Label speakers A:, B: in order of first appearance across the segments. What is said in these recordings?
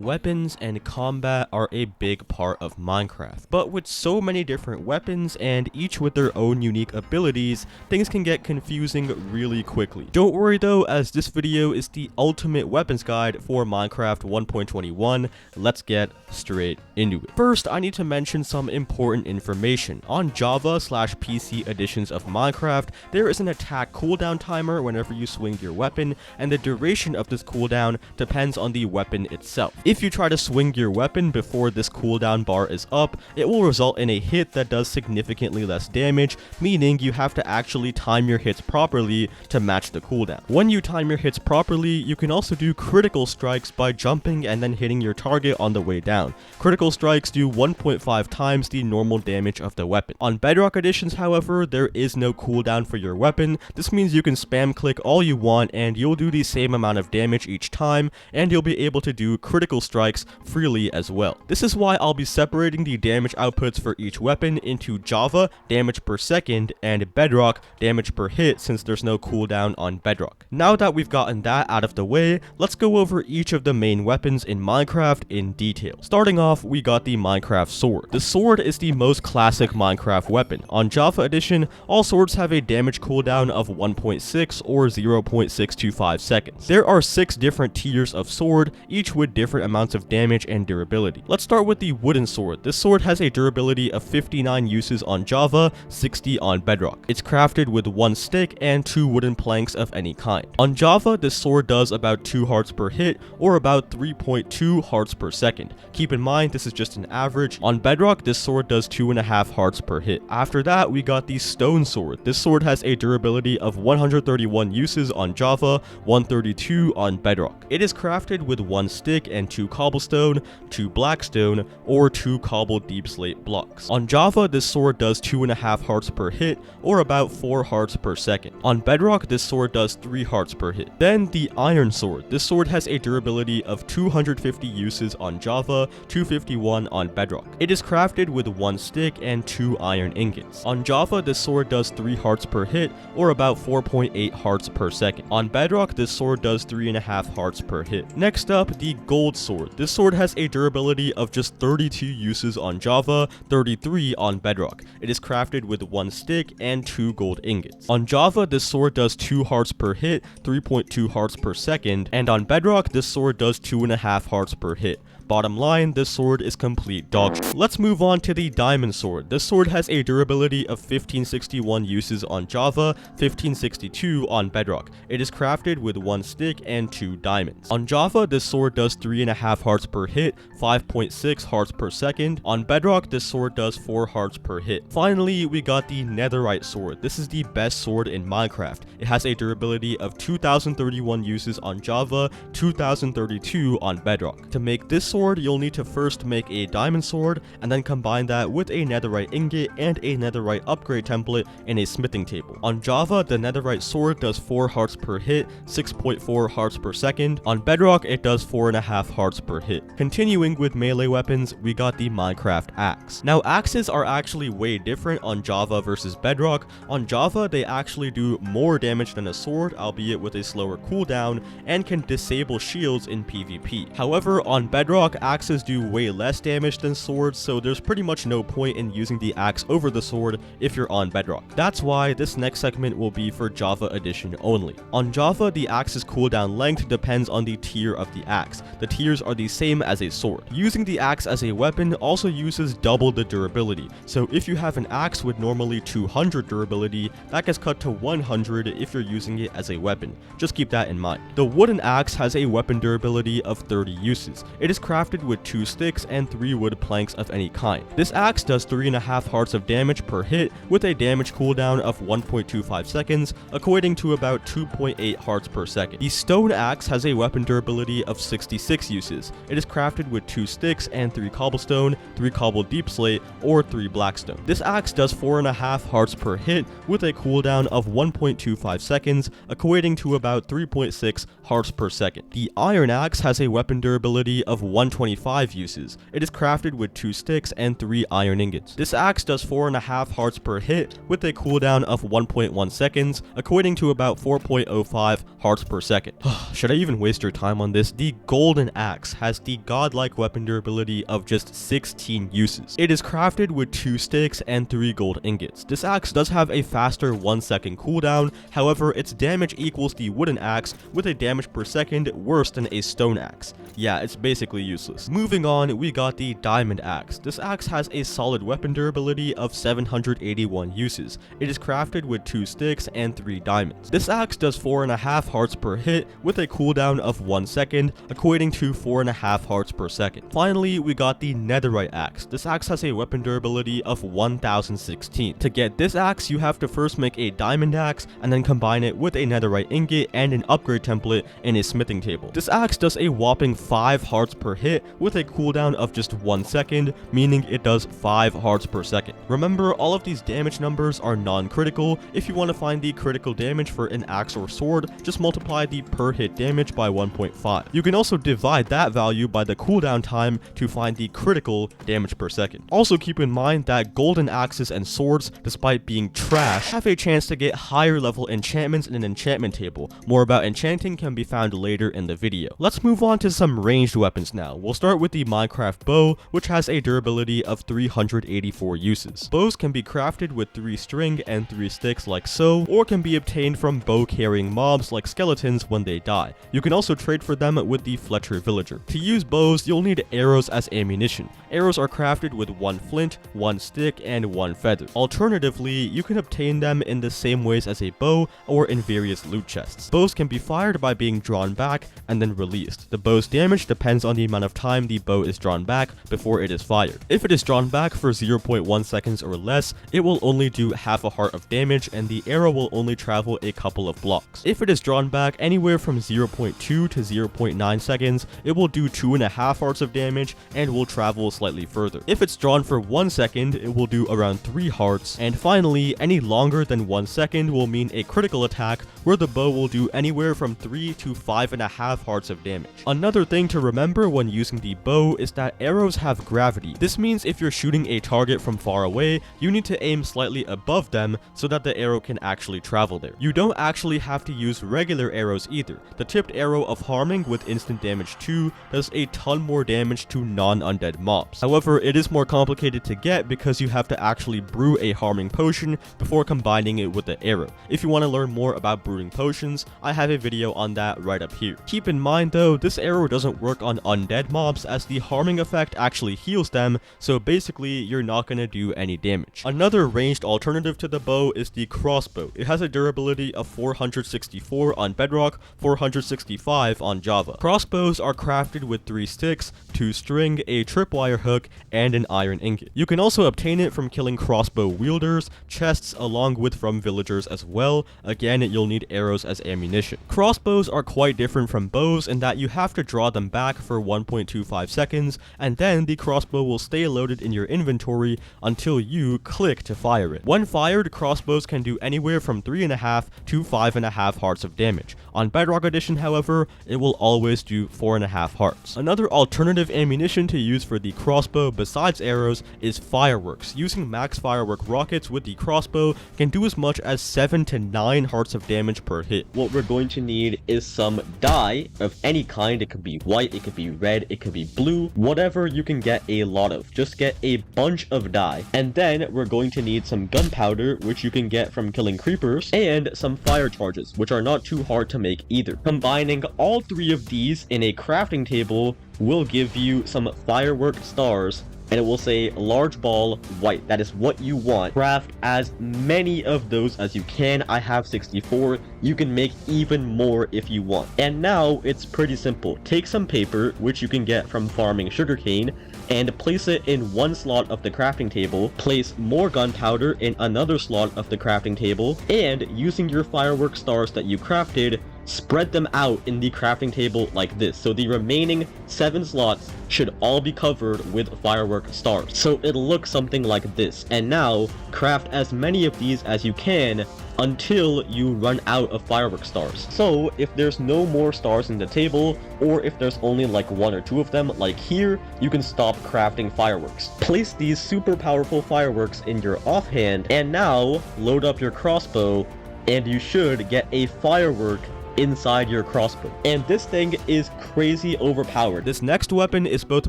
A: Weapons and combat are a big part of Minecraft, but with so many different weapons and each with their own unique abilities, things can get confusing really quickly. Don't worry though, as this video is the ultimate weapons guide for Minecraft 1.21, let's get straight into it. First, I need to mention some important information. On Java/PC editions of Minecraft, there is an attack cooldown timer whenever you swing your weapon, and the duration of this cooldown depends on the weapon itself. If you try to swing your weapon before this cooldown bar is up, it will result in a hit that does significantly less damage, meaning you have to actually time your hits properly to match the cooldown. When you time your hits properly, you can also do critical strikes by jumping and then hitting your target on the way down. Critical strikes do 1.5 times the normal damage of the weapon. On Bedrock editions, however, there is no cooldown for your weapon. This means you can spam click all you want and you'll do the same amount of damage each time, and you'll be able to do critical strikes freely as well. This is why I'll be separating the damage outputs for each weapon into Java, damage per second, and Bedrock, damage per hit, since there's no cooldown on Bedrock. Now that we've gotten that out of the way, let's go over each of the main weapons in Minecraft in detail. Starting off, we got the Minecraft sword. The sword is the most classic Minecraft weapon. On Java edition, all swords have a damage cooldown of 1.6 or 0.625 seconds. There are 6 different tiers of sword, each with different amounts of damage and durability. Let's start with the wooden sword. This sword has a durability of 59 uses on Java, 60 on Bedrock. It's crafted with 1 stick and 2 wooden planks of any kind. On Java, this sword does about 2 hearts per hit, or about 3.2 hearts per second. Keep in mind, this is just an average. On Bedrock, this sword does 2.5 hearts per hit. After that, we got the stone sword. This sword has a durability of 131 uses on Java, 132 on Bedrock. It is crafted with 1 stick and 2 cobblestone, 2 blackstone, or 2 cobble deep slate blocks. On Java, this sword does 2.5 hearts per hit, or about 4 hearts per second. On Bedrock, this sword does 3 hearts per hit. Then the iron sword. This sword has a durability of 250 uses on Java, 251 on Bedrock. It is crafted with 1 stick and 2 iron ingots. On Java, this sword does 3 hearts per hit, or about 4.8 hearts per second. On Bedrock, this sword does 3.5 hearts per hit. Next up, the gold sword. This sword has a durability of just 32 uses on Java, 33 on Bedrock. It is crafted with 1 stick and 2 gold ingots. On Java, this sword does 2 hearts per hit, 3.2 hearts per second, and on Bedrock, this sword does 2.5 hearts per hit. Bottom line, this sword is complete dog shit. Let's move on to the diamond sword. This sword has a durability of 1561 uses on Java, 1562 on Bedrock. It is crafted with 1 stick and 2 diamonds. On Java, this sword does 3.5 hearts per hit, 5.6 hearts per second. On Bedrock, this sword does 4 hearts per hit. Finally, we got the netherite sword. This is the best sword in Minecraft. It has a durability of 2031 uses on Java, 2032 on Bedrock. To make this sword, you'll need to first make a diamond sword and then combine that with a netherite ingot and a netherite upgrade template in a smithing table. On Java, the netherite sword does 4 hearts per hit, 6.4 hearts per second. On Bedrock, it does 4.5 hearts per hit. Continuing with melee weapons, we got the Minecraft axe. Now, axes are actually way different on Java versus Bedrock. On Java, they actually do more damage than a sword, albeit with a slower cooldown, and can disable shields in PvP. However, on Bedrock, axes do way less damage than swords, so there's pretty much no point in using the axe over the sword if you're on Bedrock. That's why this next segment will be for Java edition only. On Java, the axe's cooldown length depends on the tier of the axe. The tiers are the same as a sword. Using the axe as a weapon also uses double the durability, so if you have an axe with normally 200 durability, that gets cut to 100 if you're using it as a weapon. Just keep that in mind. The wooden axe has a weapon durability of 30 uses. It is crafted with 2 sticks and 3 wood planks of any kind. This axe does 3.5 hearts of damage per hit with a damage cooldown of 1.25 seconds, equating to about 2.8 hearts per second. The stone axe has a weapon durability of 66 uses. It is crafted with 2 sticks and 3 cobblestone, 3 cobble deep slate, or 3 blackstone. This axe does 4.5 hearts per hit with a cooldown of 1.25 seconds, equating to about 3.6 hearts per second. The iron axe has a weapon durability of 125 uses. It is crafted with 2 sticks and 3 iron ingots. This axe does 4.5 hearts per hit with a cooldown of 1.1 seconds, equating to about 4.05 hearts per second. Should I even waste your time on this? The golden axe Axe has the godlike weapon durability of just 16 uses. It is crafted with 2 sticks and 3 gold ingots. This axe does have a faster 1-second cooldown, however its damage equals the wooden axe with a damage per second worse than a stone axe. Yeah, it's basically useless. Moving on, we got the Diamond Axe. This axe has a solid weapon durability of 781 uses. It is crafted with 2 sticks and 3 diamonds. This axe does 4.5 hearts per hit with a cooldown of 1 second, equating to 4.5 hearts per second. Finally, we got the Netherite Axe. This axe has a weapon durability of 1016. To get this axe, you have to first make a diamond axe and then combine it with a netherite ingot and an upgrade template in a smithing table. This axe does a whopping 5 hearts per hit with a cooldown of just 1 second, meaning it does 5 hearts per second. Remember, all of these damage numbers are non-critical. If you want to find the critical damage for an axe or sword, just multiply the per hit damage by 1.5. You can also divide that value by the cooldown time to find the critical damage per second. Also keep in mind that golden axes and swords, despite being trash, have a chance to get higher level enchantments in an enchantment table. More about enchanting can be found later in the video. Let's move on to some ranged weapons now. We'll start with the Minecraft bow, which has a durability of 384 uses. Bows can be crafted with 3 string and 3 sticks like so, or can be obtained from bow carrying mobs like skeletons when they die. You can also trade for them with the Fletcher villager. To use bows, you'll need arrows as ammunition. Arrows are crafted with 1 flint, 1 stick, and 1 feather. Alternatively, you can obtain them in the same ways as a bow or in various loot chests. Bows can be fired by being drawn back and then released. The bow's damage depends on the amount of time the bow is drawn back before it is fired. If it is drawn back for 0.1 seconds or less, it will only do half a heart of damage and the arrow will only travel a couple of blocks. If it is drawn back anywhere from 0.2 to 0.9 seconds, it will do 2.5 hearts of damage and will travel slightly further. If it's drawn for 1 second, it will do around 3 hearts. And finally, any longer than 1 second will mean a critical attack where the bow will do anywhere from 3 to 5.5 hearts of damage. Another thing to remember when using the bow is that arrows have gravity. This means if you're shooting a target from far away, you need to aim slightly above them so that the arrow can actually travel there. You don't actually have to use regular arrows either. The tipped arrow of harming with instant damage 2 does a ton more damage to non-undead mobs. However, it is more complicated to get because you have to actually brew a harming potion before combining it with the arrow. If you want to learn more about brewing potions, I have a video on that right up here. Keep in mind though, this arrow doesn't work on undead mobs as the harming effect actually heals them, so basically you're not going to do any damage. Another ranged alternative to the bow is the crossbow. It has a durability of 464 on Bedrock, 465 on Java. Crossbows are crafted with 3 sticks, 2 string, a tripwire hook, and an iron ingot. You can also obtain it from killing crossbow wielders, chests, along with from villagers as well. Again, you'll need arrows as ammunition. Crossbows are quite different from bows in that you have to draw them back for 1.25 seconds, and then the crossbow will stay loaded in your inventory until you click to fire it. When fired, crossbows can do anywhere from 3.5 to 5.5 hearts of damage. On Bedrock Edition, however, it will always do 4.5 hearts. Another alternative ammunition to use for the crossbow besides arrows is fireworks. Using max firework rockets with the crossbow can do as much as 7 to 9 hearts of damage per hit. What we're going to need is some dye of any kind. It could be white, it could be red, it could be blue, whatever you can get a lot of. Just get a bunch of dye. And then we're going to need some gunpowder, which you can get from killing creepers, and some fire charges, which are not too hard to make either. Combining all 3 of these in a crafting table will give you some firework stars, and it will say large ball white. That is what you want. Craft as many of those as you can. I have 64. You can make even more if you want. And now it's pretty simple. Take some paper, which you can get from farming sugarcane, and place it in one slot of the crafting table. Place more gunpowder in another slot of the crafting table, and using your firework stars that you crafted, spread them out in the crafting table like this. So the remaining 7 slots should all be covered with firework stars. So it'll look something like this. And now craft as many of these as you can until you run out of firework stars. So if there's no more stars in the table, or if there's only like 1 or 2 of them, like here, you can stop crafting fireworks. Place these super powerful fireworks in your offhand, and now load up your crossbow, and you should get a firework
B: inside your crossbow. And this thing is crazy overpowered.
A: This next weapon is both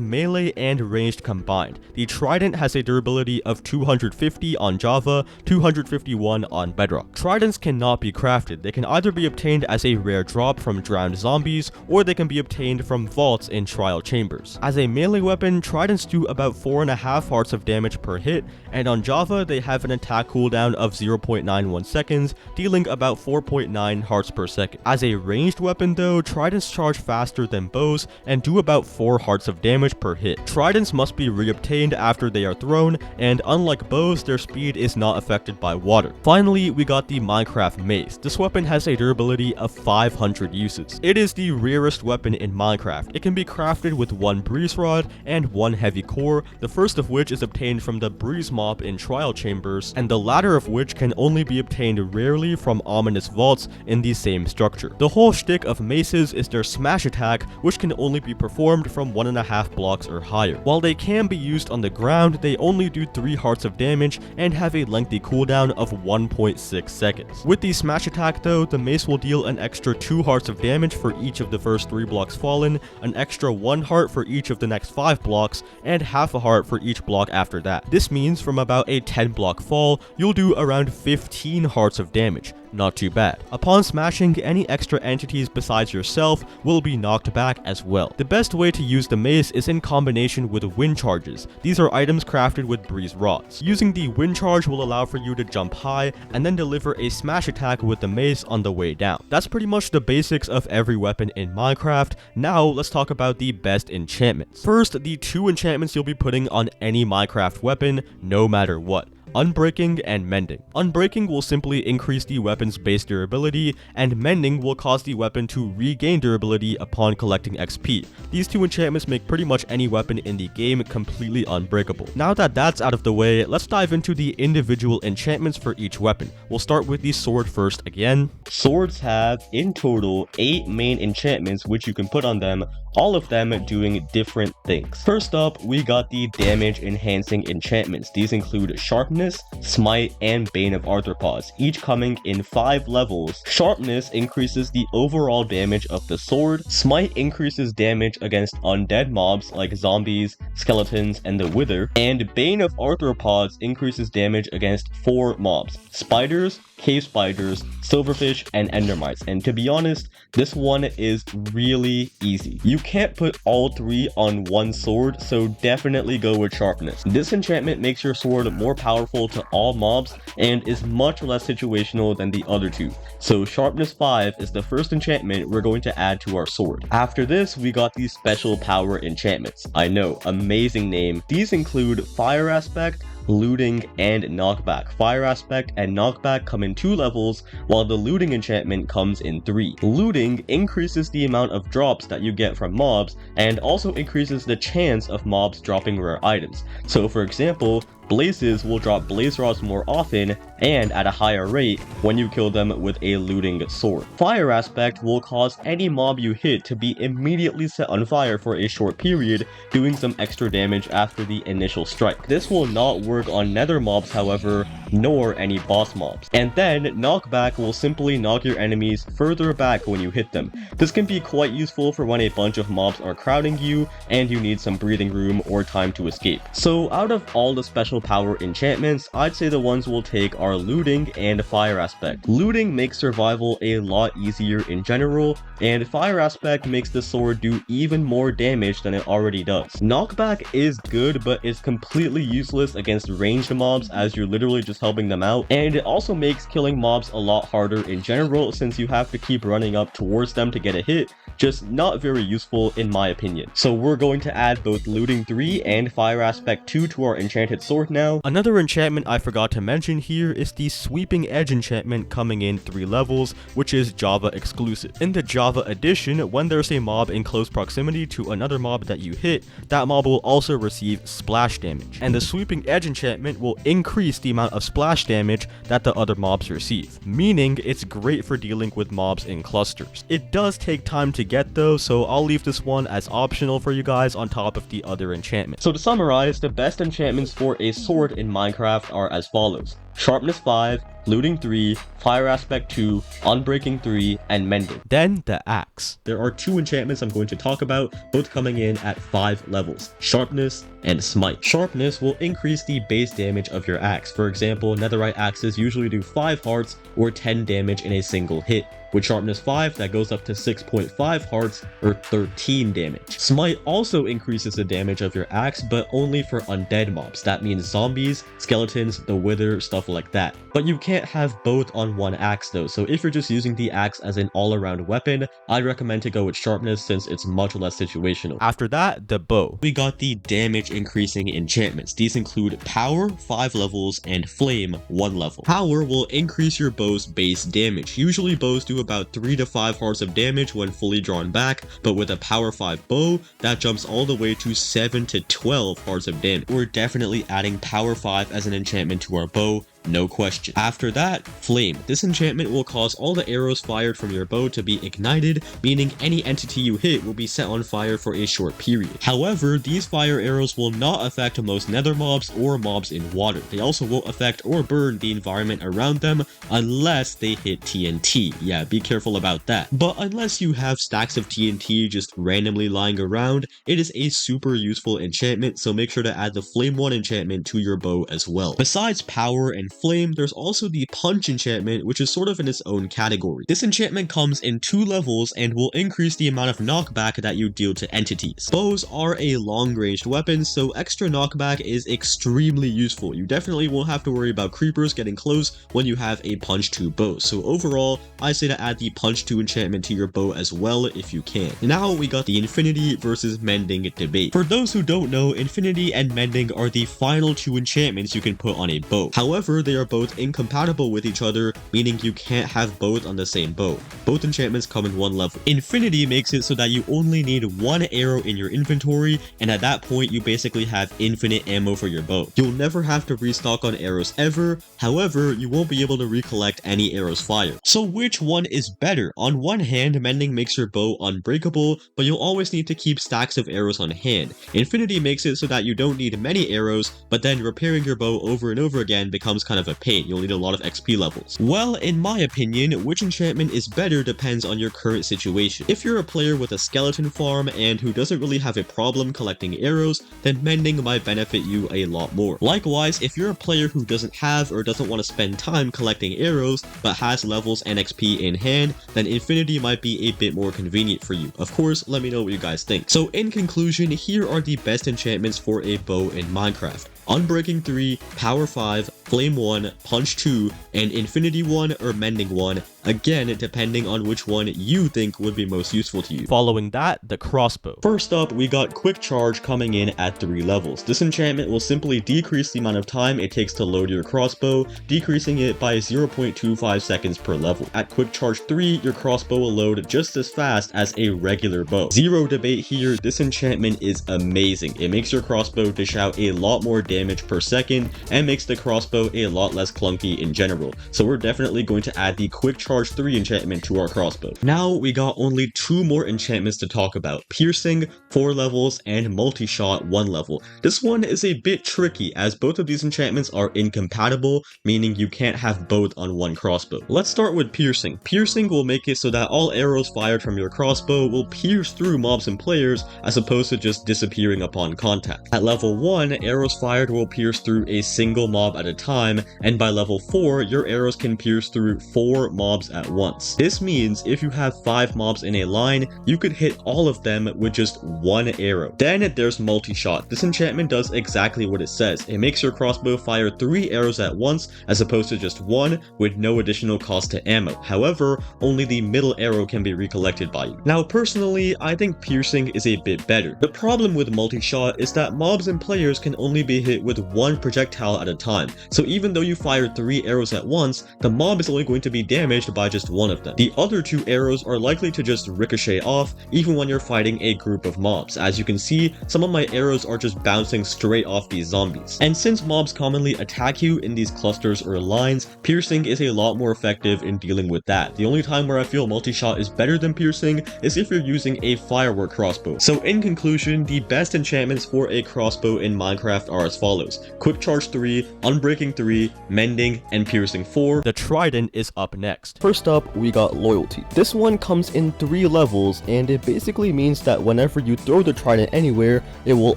A: melee and ranged combined. The Trident has a durability of 250 on Java, 251 on Bedrock. Tridents cannot be crafted. They can either be obtained as a rare drop from drowned zombies, or they can be obtained from vaults in trial chambers. As a melee weapon, Tridents do about 4.5 hearts of damage per hit, and on Java they have an attack cooldown of 0.91 seconds, dealing about 4.9 hearts per second. As a ranged weapon though, Tridents charge faster than bows and do about 4 hearts of damage per hit. Tridents must be reobtained after they are thrown, and unlike bows, their speed is not affected by water. Finally, we got the Minecraft Mace. This weapon has a durability of 500 uses. It is the rarest weapon in Minecraft. It can be crafted with 1 breeze rod and 1 heavy core, the first of which is obtained from the breeze mob in trial chambers, and the latter of which can only be obtained rarely from ominous vaults in the same structure. The whole shtick of maces is their smash attack, which can only be performed from 1.5 blocks or higher. While they can be used on the ground, they only do 3 hearts of damage and have a lengthy cooldown of 1.6 seconds. With the smash attack though, the mace will deal an extra 2 hearts of damage for each of the first 3 blocks fallen, an extra 1 heart for each of the next 5 blocks, and half a heart for each block after that. This means from about a 10 block fall, you'll do around 15 hearts of damage. Not too bad. Upon smashing, any extra entities besides yourself will be knocked back as well. The best way to use the mace is in combination with wind charges. These are items crafted with breeze rods. Using the wind charge will allow for you to jump high and then deliver a smash attack with the mace on the way down. That's pretty much the basics of every weapon in Minecraft. Now let's talk about the best enchantments. First, the 2 enchantments you'll be putting on any Minecraft weapon, no matter what. Unbreaking and Mending. Unbreaking will simply increase the weapon's base durability, and Mending will cause the weapon to regain durability upon collecting XP. These 2 enchantments make pretty much any weapon in the game completely unbreakable. Now that that's out of the way, let's dive into the individual enchantments for each weapon. We'll start with the sword first again.
B: Swords have, in total, 8 main enchantments which you can put on them, all of them doing different things. First up, we got the damage enhancing enchantments. These include Sharpness, Smite, and Bane of Arthropods, each coming in 5 levels. Sharpness increases the overall damage of the sword. Smite increases damage against undead mobs like zombies, skeletons, and the Wither. And Bane of Arthropods increases damage against 4 mobs: spiders, cave spiders, silverfish, and endermites. And to be honest, this one is really easy. You can't put all 3 on one sword, so definitely go with Sharpness. This enchantment makes your sword more powerful to all mobs and is much less situational than the other 2. So Sharpness 5 is the first enchantment we're going to add to our sword. After this, we got these special power enchantments. I know, amazing name. These include Fire Aspect, Looting, and Knockback. Fire Aspect and Knockback come in 2 levels, while the Looting enchantment comes in 3. Looting increases the amount of drops that you get from mobs, and also increases the chance of mobs dropping rare items. So for example, Blazes will drop blaze rods more often and at a higher rate when you kill them with a looting sword. Fire Aspect will cause any mob you hit to be immediately set on fire for a short period, doing some extra damage after the initial strike. This will not work on nether mobs, however, nor any boss mobs. And then Knockback will simply knock your enemies further back when you hit them. This can be quite useful for when a bunch of mobs are crowding you and you need some breathing room or time to escape. So out of all the special power enchantments, I'd say the ones we'll take are Looting and Fire Aspect. Looting makes survival a lot easier in general, and Fire Aspect makes the sword do even more damage than it already does. Knockback is good, but is completely useless against ranged mobs as you're literally just helping them out, and it also makes killing mobs a lot harder in general since you have to keep running up towards them to get a hit. Just not very useful in my opinion. So we're going to add both Looting 3 and Fire Aspect 2 to our enchanted sword now.
A: Another enchantment I forgot to mention here is the Sweeping Edge enchantment coming in 3 levels, which is Java exclusive. In the Java edition, when there's a mob in close proximity to another mob that you hit, that mob will also receive splash damage. And the Sweeping Edge enchantment will increase the amount of splash damage that the other mobs receive, meaning it's great for dealing with mobs in clusters. It does take time to get though, so I'll leave this one as optional for you guys on top of the other enchantments.
B: So to summarize, the best enchantments for a a sword in Minecraft are as follows: Sharpness 5, Looting 3, Fire Aspect 2, Unbreaking 3, and Mending.
A: Then the axe.
B: There are 2 enchantments I'm going to talk about, both coming in at 5 levels: Sharpness and Smite. Sharpness will increase the base damage of your axe. For example, netherite axes usually do 5 hearts or 10 damage in a single hit. With Sharpness 5, that goes up to 6.5 hearts or 13 damage. Smite also increases the damage of your axe, but only for undead mobs. That means zombies, skeletons, the wither, stuff like that. But you can't have both on one axe though, so if you're just using the axe as an all-around weapon, I'd recommend to go with Sharpness since it's much less situational.
A: After that, the bow.
B: We got the damage increasing enchantments. These include Power, 5 levels, and Flame, 1 level. Power will increase your bow's base damage. Usually bows do about 3 to 5 hearts of damage when fully drawn back, but with a Power 5 bow, that jumps all the way to 7 to 12 hearts of damage. We're definitely adding Power 5 as an enchantment to our bow, no question. After that, Flame. This enchantment will cause all the arrows fired from your bow to be ignited, meaning any entity you hit will be set on fire for a short period. However, these fire arrows will not affect most nether mobs or mobs in water. They also won't affect or burn the environment around them unless they hit TNT. Yeah, be careful about that. But unless you have stacks of TNT just randomly lying around, it is a super useful enchantment, so make sure to add the Flame 1 enchantment to your bow as well. Besides Power and Flame, there's also the Punch enchantment, which is sort of in its own category. This enchantment comes in 2 levels and will increase the amount of knockback that you deal to entities. Bows are a long-ranged weapon, so extra knockback is extremely useful. You definitely won't have to worry about creepers getting close when you have a Punch 2 bow. So overall, I say to add the Punch 2 enchantment to your bow as well if you can. Now we got the Infinity versus Mending debate. For those who don't know, Infinity and Mending are the final 2 enchantments you can put on a bow. However, they are both incompatible with each other, meaning you can't have both on the same bow. Both enchantments come in 1 level. Infinity makes it so that you only need 1 arrow in your inventory, and at that point you basically have infinite ammo for your bow. You'll never have to restock on arrows ever, however, you won't be able to recollect any arrows fired. So which one is better? On one hand, Mending makes your bow unbreakable, but you'll always need to keep stacks of arrows on hand. Infinity makes it so that you don't need many arrows, but then repairing your bow over and over again becomes kind of a pain. You'll need a lot of XP levels. Well, in my opinion, which enchantment is better depends on your current situation. If you're a player with a skeleton farm and who doesn't really have a problem collecting arrows, then Mending might benefit you a lot more. Likewise, if you're a player who doesn't have or doesn't want to spend time collecting arrows but has levels and XP in hand, then Infinity might be a bit more convenient for you. Of course, let me know what you guys think. So in conclusion, here are the best enchantments for a bow in Minecraft: Unbreaking 3, Power 5, Flame 1, Punch 2, and Infinity 1 or Mending 1, again depending on which one you think would be most useful to you.
A: Following that, the crossbow.
B: First up, we got Quick Charge coming in at 3 levels. This enchantment will simply decrease the amount of time it takes to load your crossbow, decreasing it by 0.25 seconds per level. At Quick Charge 3, your crossbow will load just as fast as a regular bow. Zero debate here, this enchantment is amazing. It makes your crossbow dish out a lot more damage per second and makes the crossbow a lot less clunky in general. So we're definitely going to add the Quick Charge 3 enchantment to our crossbow. Now we got only 2 more enchantments to talk about: Piercing, 4 levels, and Multi-Shot, 1 level. This one is a bit tricky as both of these enchantments are incompatible, meaning you can't have both on one crossbow. Let's start with Piercing. Piercing will make it so that all arrows fired from your crossbow will pierce through mobs and players as opposed to just disappearing upon contact. At level 1, arrows fired will pierce through a single mob at a time, and by level 4, your arrows can pierce through 4 mobs at once. This means if you have 5 mobs in a line, you could hit all of them with just 1 arrow. Then there's Multi-Shot. This enchantment does exactly what it says. It makes your crossbow fire 3 arrows at once as opposed to just 1 with no additional cost to ammo. However, only the middle arrow can be recollected by you. Now personally, I think Piercing is a bit better. The problem with Multi-Shot is that mobs and players can only be hit with 1 projectile at a time. So even though you fire 3 arrows at once, the mob is only going to be damaged to buy just one of them. The other 2 arrows are likely to just ricochet off even when you're fighting a group of mobs. As you can see, some of my arrows are just bouncing straight off these zombies. And since mobs commonly attack you in these clusters or lines, piercing is a lot more effective in dealing with that. The only time where I feel multi-shot is better than piercing is if you're using a Firework crossbow. So in conclusion, the best enchantments for a crossbow in Minecraft are as follows: Quick Charge 3, Unbreaking 3, Mending, and Piercing 4.
A: The Trident is up next.
C: First up, we got Loyalty. This one comes in 3 levels, and it basically means that whenever you throw the Trident anywhere, it will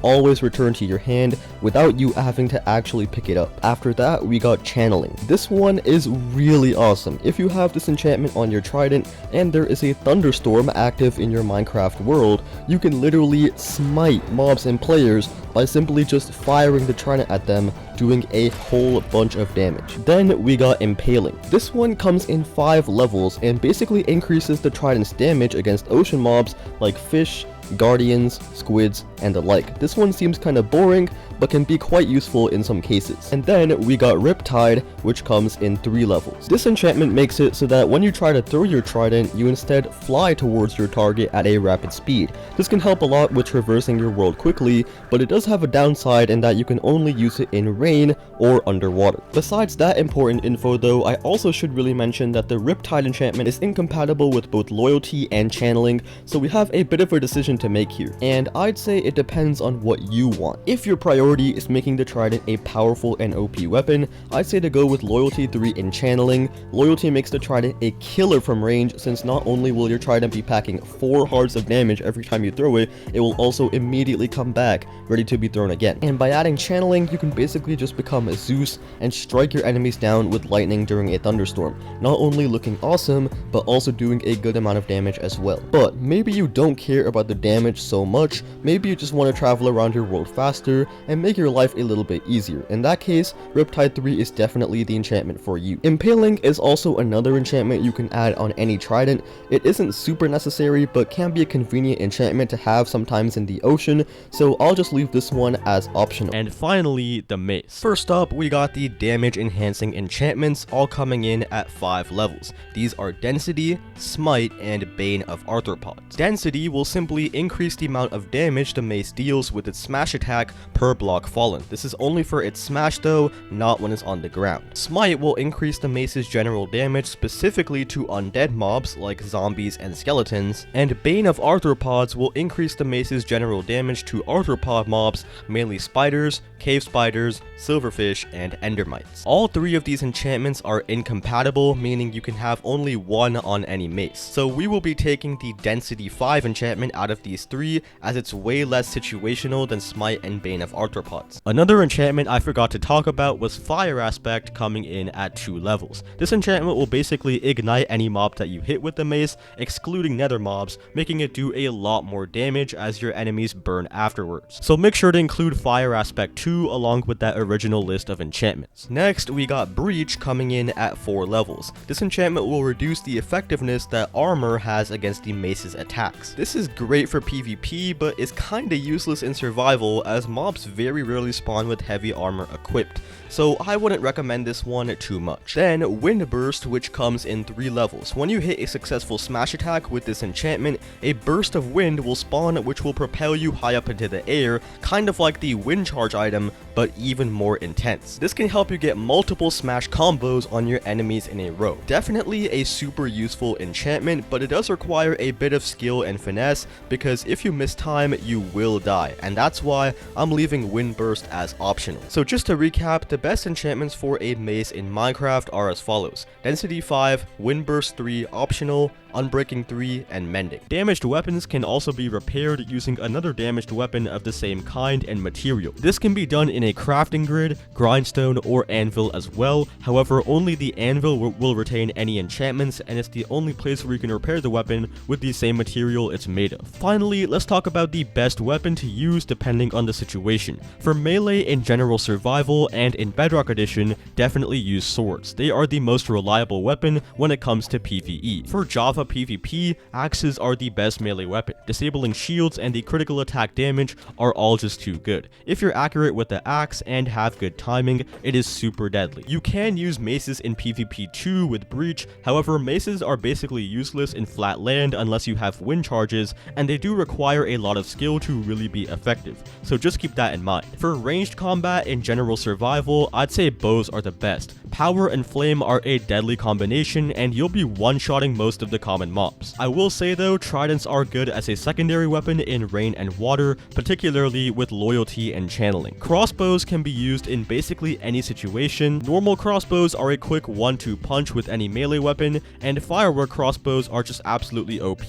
C: always return to your hand without you having to actually pick it up. After that, we got Channeling. This one is really awesome. If you have this enchantment on your Trident and there is a thunderstorm active in your Minecraft world, you can literally smite mobs and players by simply just firing the Trident at them, doing a whole bunch of damage. Then we got Impaling. This one comes in 5 levels and basically increases the Trident's damage against ocean mobs like fish, guardians, squids, and the like. This one seems kind of boring, but can be quite useful in some cases. And then we got Riptide, which comes in 3 levels. This enchantment makes it so that when you try to throw your Trident, you instead fly towards your target at a rapid speed. This can help a lot with traversing your world quickly, but it does have a downside in that you can only use it in rain or underwater. Besides that important info though, I also should really mention that the Riptide enchantment is incompatible with both Loyalty and Channeling, so we have a bit of a decision to make here, and I'd say it depends on what you want. If your priority is making the Trident a powerful and OP weapon, I'd say to go with Loyalty 3 and Channeling. Loyalty makes the Trident a killer from range, since not only will your Trident be packing 4 hearts of damage every time you throw it, it will also immediately come back, ready to be thrown again. And by adding Channeling, you can basically just become a Zeus and strike your enemies down with lightning during a thunderstorm, not only looking awesome, but also doing a good amount of damage as well. But maybe you don't care about the damage so much, maybe you just want to travel around your world faster and make your life a little bit easier. In that case, Riptide 3 is definitely the enchantment for you. Impaling is also another enchantment you can add on any Trident. It isn't super necessary, but can be a convenient enchantment to have sometimes in the ocean, so I'll just leave this one as optional.
A: And finally, the Mace. First up, we got the damage enhancing enchantments, all coming in at 5 levels. These are Density, Smite, and Bane of Arthropods. Density will simply increase the amount of damage the Mace deals with its smash attack per block fallen. This is only for its smash though, not when it's on the ground. Smite will increase the Mace's general damage specifically to undead mobs like zombies and skeletons, and Bane of Arthropods will increase the Mace's general damage to arthropod mobs, mainly spiders, cave spiders, silverfish, and endermites. All 3 of these enchantments are incompatible, meaning you can have only one on any Mace. So we will be taking the Density 5 enchantment out of these 3, as it's way less situational than Smite and Bane of Arthropods. Another enchantment I forgot to talk about was Fire Aspect, coming in at 2 levels. This enchantment will basically ignite any mob that you hit with the Mace, excluding nether mobs, making it do a lot more damage as your enemies burn afterwards. So make sure to include Fire Aspect 2 along with that original list of enchantments. Next, we got Breach coming in at 4 levels. This enchantment will reduce the effectiveness that armor has against the Mace's attacks. This is great for PvP, but is kinda useless in survival as mobs very rarely spawn with heavy armor equipped, so I wouldn't recommend this one too much. Then Wind Burst, which comes in 3 levels. When you hit a successful smash attack with this enchantment, a burst of wind will spawn which will propel you high up into the air, kind of like the wind charge item, but even more intense. This can help you get multiple smash combos on your enemies in a row. Definitely a super useful enchantment, but it does require a bit of skill and finesse, because if you miss time, you will die, and that's why I'm leaving Wind Burst as optional. So just to recap, the best enchantments for a Mace in Minecraft are as follows: Density 5, Wind Burst 3 optional, Unbreaking 3, and Mending. Damaged weapons can also be repaired using another damaged weapon of the same kind and material. This can be done in a crafting grid, grindstone, or anvil as well. However, only the anvil will retain any enchantments, and it's the only place where you can repair the weapon with the same material it's made of. Finally, let's talk about the best weapon to use depending on the situation. For melee in general survival and in Bedrock Edition, definitely use swords. They are the most reliable weapon when it comes to PvE. For Java PvP, axes are the best melee weapon. Disabling shields and the critical attack damage are all just too good. If you're accurate with the axe and have good timing, it is super deadly. You can use maces in PvP too with breach, however maces are basically useless in flat land unless you have wind charges, and they do require a lot of skill to really be effective, so just keep that in mind. For ranged combat in general survival, I'd say bows are the best. Power and flame are a deadly combination, and you'll be one-shotting most of the common mobs. I will say though, tridents are good as a secondary weapon in rain and water, particularly with loyalty and channeling. Crossbows can be used in basically any situation. Normal crossbows are a quick 1-2 punch with any melee weapon, and firework crossbows are just absolutely OP,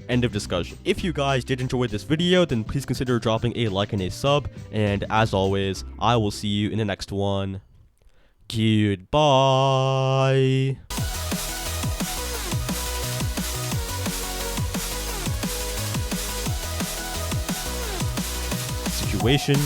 A: end of discussion. If you guys did enjoy this video, then please consider dropping a like and a sub, and as always, I will see you in the next one. Goodbye. Situation.